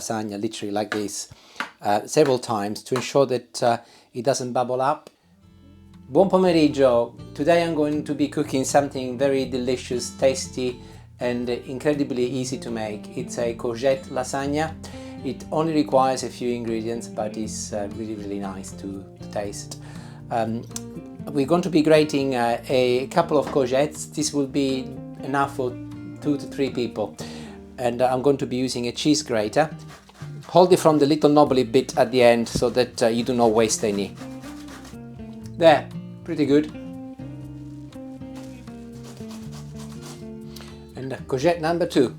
lasagna, literally like this, several times to ensure that it doesn't bubble up. Buon pomeriggio! Today I'm going to be cooking something very delicious, tasty and incredibly easy to make. It's a courgette lasagna. It only requires a few ingredients, but it's really nice to taste. We're going to be grating a couple of courgettes. This will be enough for 2 to 3 people. And I'm going to be using a cheese grater. Hold it from the little knobbly bit at the end so that you do not waste any. There, pretty good. And courgette number 2.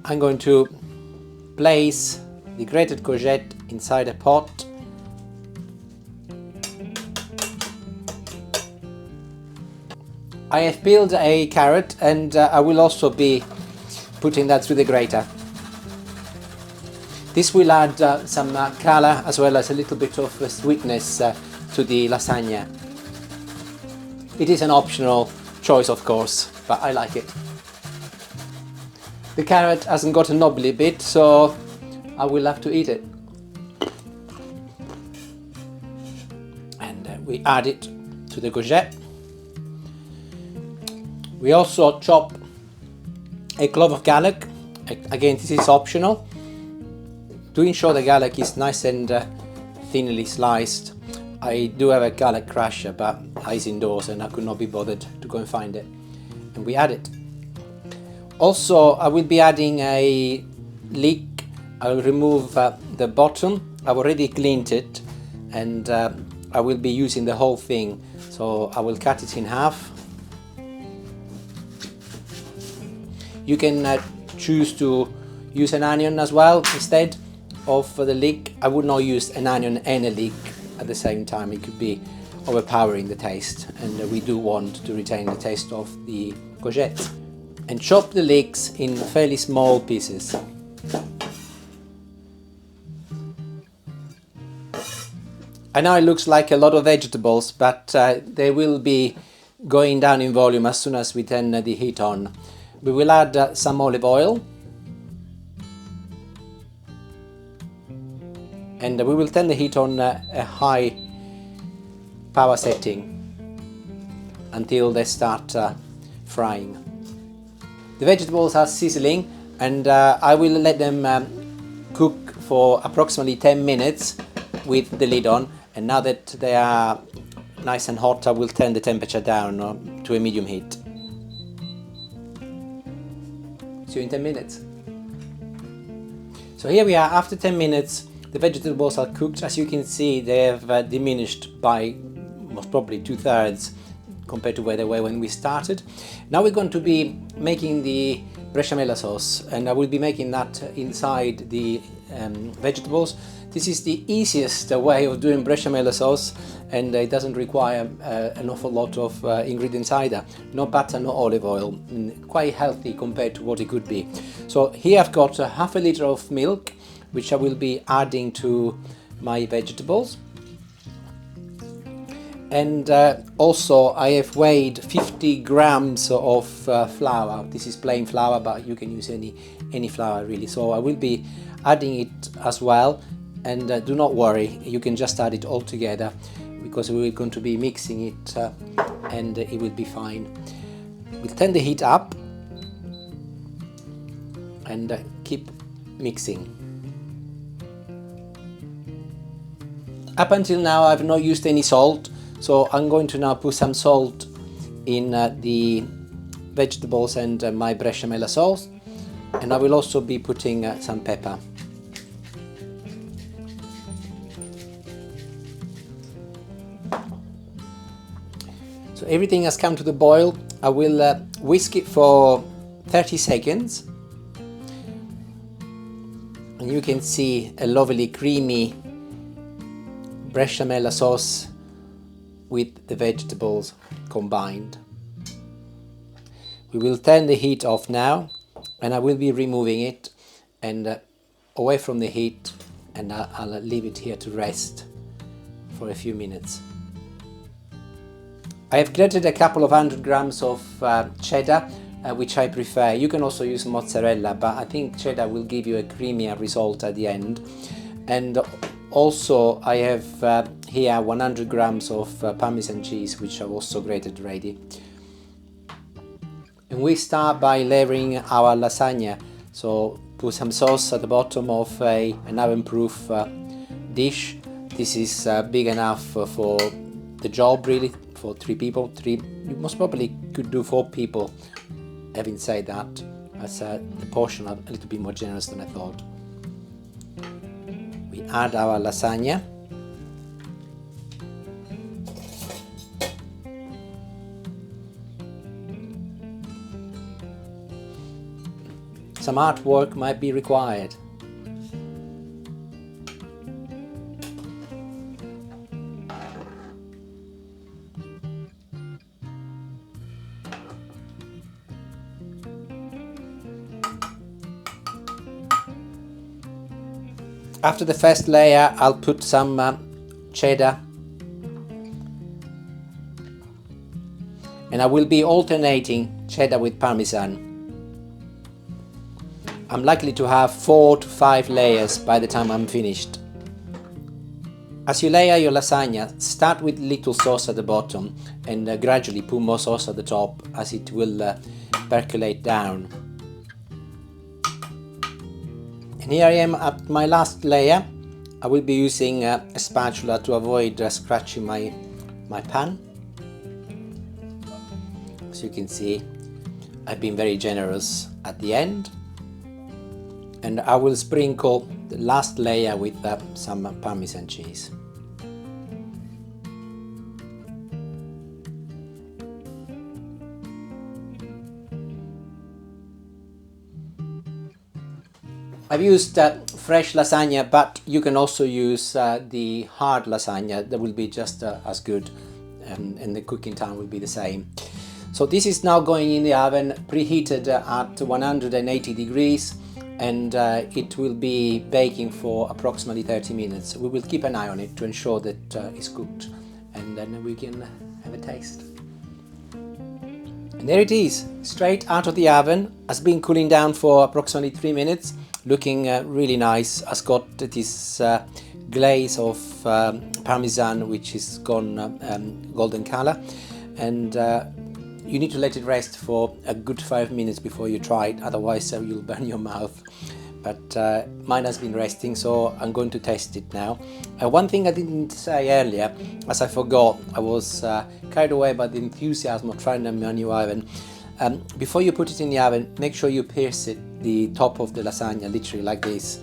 I'm going to place the grated courgette inside a pot. I have peeled a carrot and I will also be putting that through the grater. This will add some colour as well as a little bit of sweetness to the lasagna. It is an optional choice, of course, but I like it. The carrot hasn't got a knobbly bit, so I will have to eat it. And we add it to the courgette. We also chop a clove of garlic. Again, this is optional. To ensure the garlic is nice and thinly sliced, I do have a garlic crusher, but it's indoors and I could not be bothered to go and find it. And we add it. Also, I will be adding a leek. I will remove the bottom. I've already cleaned it, and I will be using the whole thing. So I will cut it in half. You can choose to use an onion as well instead of the leek. I would not use an onion and a leek at the same time. It could be overpowering the taste, and we do want to retain the taste of the courgette. And chop the leeks in fairly small pieces. I know it looks like a lot of vegetables, but they will be going down in volume as soon as we turn the heat on. We will add some olive oil, and we will turn the heat on a high power setting until they start frying. The vegetables are sizzling, and I will let them cook for approximately 10 minutes with the lid on. And now that they are nice and hot, I will turn the temperature down to a medium heat. See you in 10 minutes. So here we are. After 10 minutes, the vegetables are cooked. As you can see, they have diminished by most probably 2/3 compared to where they were when we started. Now we're going to be making the bechamel sauce, and I will be making that inside the vegetables. This is the easiest way of doing bechamel sauce, and it doesn't require an awful lot of ingredients either. No butter, no olive oil, quite healthy compared to what it could be. So here I've got half a liter of milk, which I will be adding to my vegetables. And also I have weighed 50 grams of flour. This is plain flour, but you can use any flour really. So I will be adding it as well. And do not worry, you can just add it all together because we're going to be mixing it and it will be fine. We'll turn the heat up and keep mixing. Up until now I've not used any salt, so I'm going to now put some salt in the vegetables and my bechamel sauce, and I will also be putting some pepper. So everything has come to the boil. I will whisk it for 30 seconds. And you can see a lovely creamy bechamel sauce with the vegetables combined. We will turn the heat off now, and I will be removing it and away from the heat, and I'll leave it here to rest for a few minutes. I have grated a couple of 100 grams of cheddar, which I prefer. You can also use mozzarella, but I think cheddar will give you a creamier result at the end. And also I have here 100 grams of Parmesan cheese, which I've also grated ready. And we start by layering our lasagna. So put some sauce at the bottom of an oven-proof dish. This is big enough for the job, really, for 3 people. You most probably could do 4 people. Having said that, that's the portion a little bit more generous than I thought. We add our lasagna. Some artwork might be required. After the first layer, I'll put some cheddar, and I will be alternating cheddar with Parmesan. I'm likely to have 4 to 5 layers by the time I'm finished. As you layer your lasagna, start with little sauce at the bottom and gradually put more sauce at the top as it will percolate down. And here I am at my last layer. I will be using a spatula to avoid scratching my pan. As you can see, I've been very generous at the end. And I will sprinkle the last layer with some Parmesan cheese. I've used fresh lasagna, but you can also use the hard lasagna. That will be just as good, and the cooking time will be the same. So this is now going in the oven, preheated at 180 degrees, and it will be baking for approximately 30 minutes. We will keep an eye on it to ensure that it's cooked, and then we can have a taste. And there it is, straight out of the oven, has been cooling down for approximately 3 minutes. Looking really nice. Has got this glaze of Parmesan, which is gone golden color, and you need to let it rest for a good 5 minutes before you try it, otherwise you'll burn your mouth. But mine has been resting, so I'm going to taste it now. One thing I didn't say earlier, as I forgot, I was carried away by the enthusiasm of trying a new oven. Before you put it in the oven, make sure you pierce the top of the lasagna, literally like this,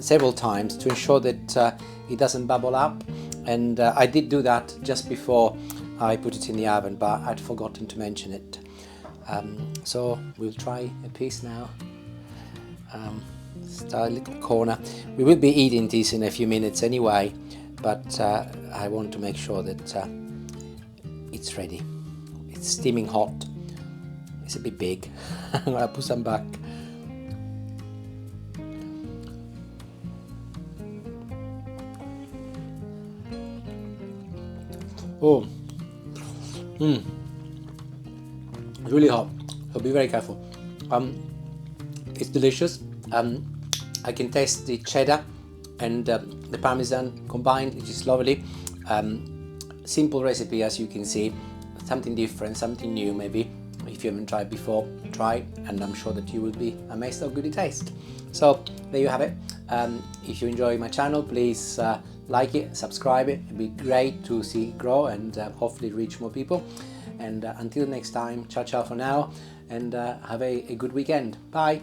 several times to ensure that it doesn't bubble up. And I did do that just before I put it in the oven, but I'd forgotten to mention it. So we'll try a piece now. Start a little corner. We will be eating this in a few minutes anyway, but I want to make sure that it's ready. It's steaming hot. It's a bit big. I'm gonna put some back. Oh, it's really hot, so be very careful. It's delicious. I can taste the cheddar and the Parmesan combined, which is lovely. Simple recipe, as you can see, something different, something new maybe. If you haven't tried before, try, and I'm sure that you will be amazed how good it tastes. So there you have it. If you enjoy my channel, please like it, subscribe it. It'd be great to see it grow and hopefully reach more people. And until next time, ciao ciao for now, and have a good weekend. Bye.